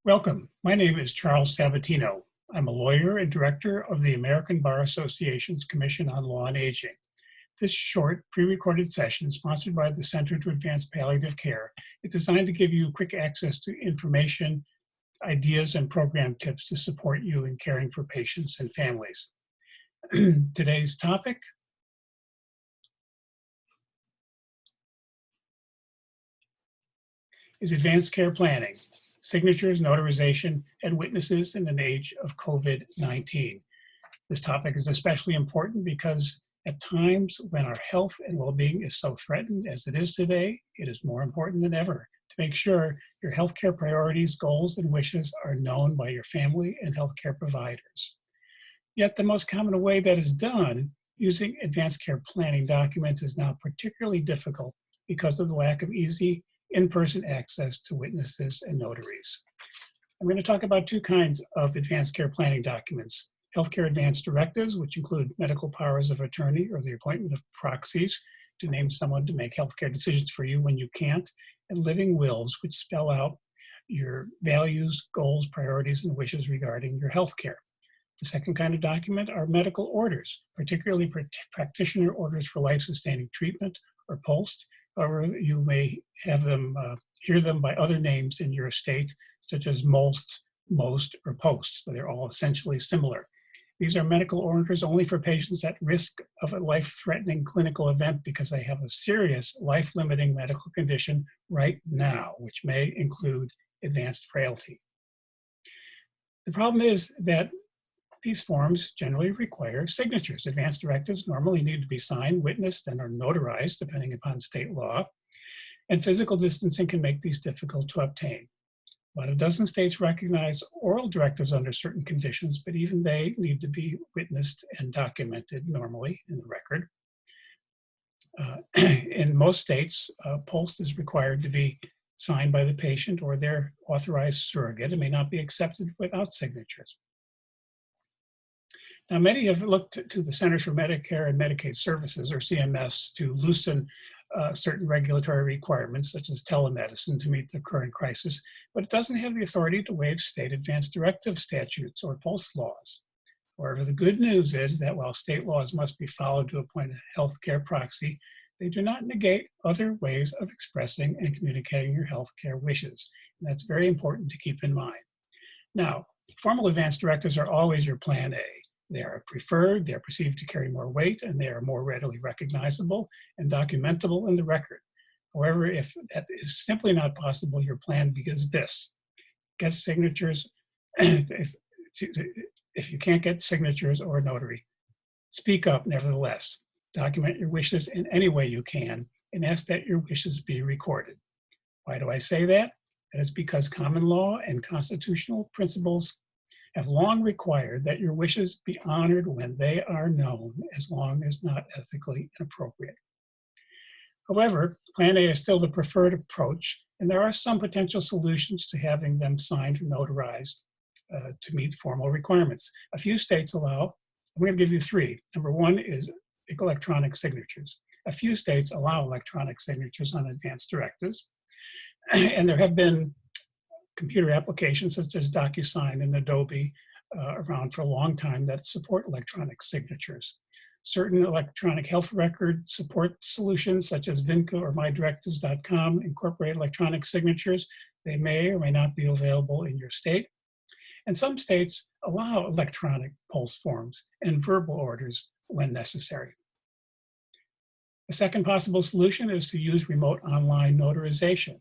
Welcome. My name is Charles Sabatino. I'm a lawyer and director of the American Bar Association's Commission on Law and Aging. This short, pre-recorded session, sponsored by the Center to Advance Palliative Care, is designed to give you quick access to information, ideas, and program tips to support you in caring for patients and families. Today's topic is advanced care planning, signatures, notarization, and witnesses in an age of COVID-19. This topic is especially important because at times when our health and well-being is so threatened as it is today, it is more important than ever to make sure your healthcare priorities, goals, and wishes are known by your family and healthcare providers. Yet the most common way that is done using advanced care planning documents is now particularly difficult because of the lack of easy in-person access to witnesses and notaries. I'm going to talk about two kinds of advanced care planning documents: healthcare advance directives, which include medical powers of attorney or the appointment of proxies to name someone to make healthcare decisions for you when you can't, and living wills, which spell out your values, goals, priorities, and wishes regarding your healthcare. The second kind of document are medical orders, particularly practitioner orders for life-sustaining treatment, or POLST. However, you may have them hear them by other names in your state, such as MOLST, MOST, or POST, but they're all essentially similar. These are medical orders only for patients at risk of a life-threatening clinical event because they have a serious life-limiting medical condition right now, which may include advanced frailty. The problem is that these forms generally require signatures. Advance directives normally need to be signed, witnessed, and are notarized depending upon state law, and physical distancing can make these difficult to obtain. About a dozen states recognize oral directives under certain conditions, but even they need to be witnessed and documented normally in the record. In most states, POLST is required to be signed by the patient or their authorized surrogate. It may not be accepted without signatures. Now, many have looked to the Centers for Medicare and Medicaid Services, or CMS, to loosen certain regulatory requirements, such as telemedicine, to meet the current crisis, but it doesn't have the authority to waive state advance directive statutes or POLST laws. However, the good news is that while state laws must be followed to appoint a healthcare proxy, they do not negate other ways of expressing and communicating your healthcare wishes. And that's very important to keep in mind. Now, formal advance directives are always your plan A. They are preferred, they are perceived to carry more weight, and they are more readily recognizable and documentable in the record. However, if that is simply not possible, your plan B is this: get signatures. If you can't get signatures or a notary, speak up nevertheless. Document your wishes in any way you can and ask that your wishes be recorded. Why do I say that? That is because common law and constitutional principles have long required that your wishes be honored when they are known, as long as not ethically inappropriate. However, Plan A is still the preferred approach, and there are some potential solutions to having them signed or notarized to meet formal requirements. A few states allow, I'm going to give you three. Number one is electronic signatures. A few states allow electronic signatures on advance directives, and there have been computer applications such as DocuSign and Adobe around for a long time that support electronic signatures. Certain electronic health record support solutions such as Vinca or mydirectives.com incorporate electronic signatures. They may or may not be available in your state. And some states allow electronic POLST forms and verbal orders when necessary. The second possible solution is to use remote online notarization.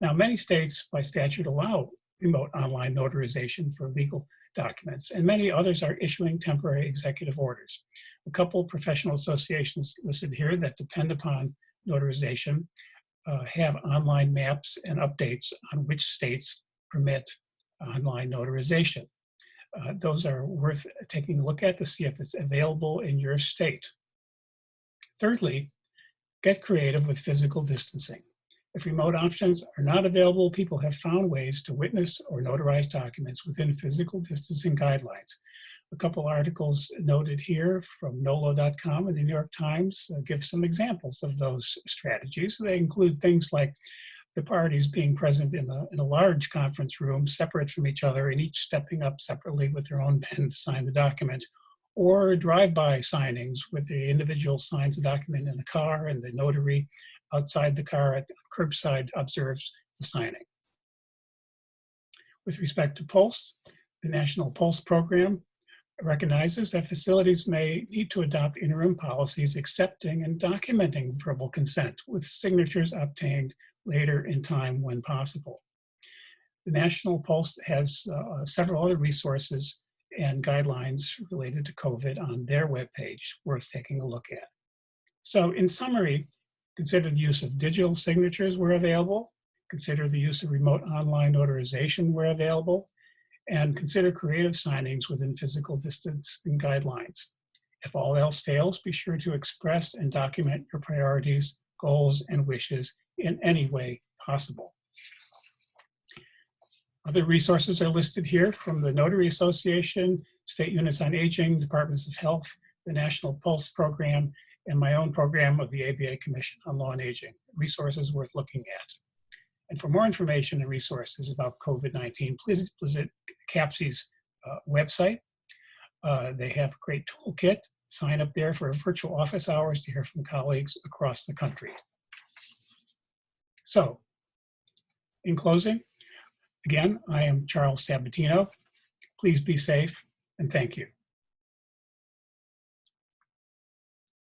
Now, many states by statute allow remote online notarization for legal documents, and many others are issuing temporary executive orders. A couple of professional associations listed here that depend upon notarization have online maps and updates on which states permit online notarization. Those are worth taking a look at to see if it's available in your state. Thirdly, get creative with physical distancing. If remote options are not available, people have found ways to witness or notarize documents within physical distancing guidelines. A couple articles noted here from nolo.com and the New York Times give some examples of those strategies. They include things like the parties being present in a large conference room, separate from each other, and each stepping up separately with their own pen to sign the document, or drive-by signings with the individual signs the document in a car and the notary outside the car at curbside observes the signing. With respect to POLST, the National POLST program recognizes that facilities may need to adopt interim policies accepting and documenting verbal consent with signatures obtained later in time when possible. The National POLST has several other resources and guidelines related to COVID on their webpage worth taking a look at. So in summary, consider the use of digital signatures where available, consider the use of remote online notarization where available, and consider creative signings within physical distancing guidelines. If all else fails, be sure to express and document your priorities, goals, and wishes in any way possible. Other resources are listed here from the Notary Association, State Units on Aging, Departments of Health, the National POLST Program, and my own program of the ABA Commission on Law and Aging. Resources worth looking at. And for more information and resources about COVID-19, please visit CAPC's website. They have a great toolkit. Sign up there for virtual office hours to hear from colleagues across the country. So, in closing, again, I am Charles Sabatino. Please be safe, and thank you.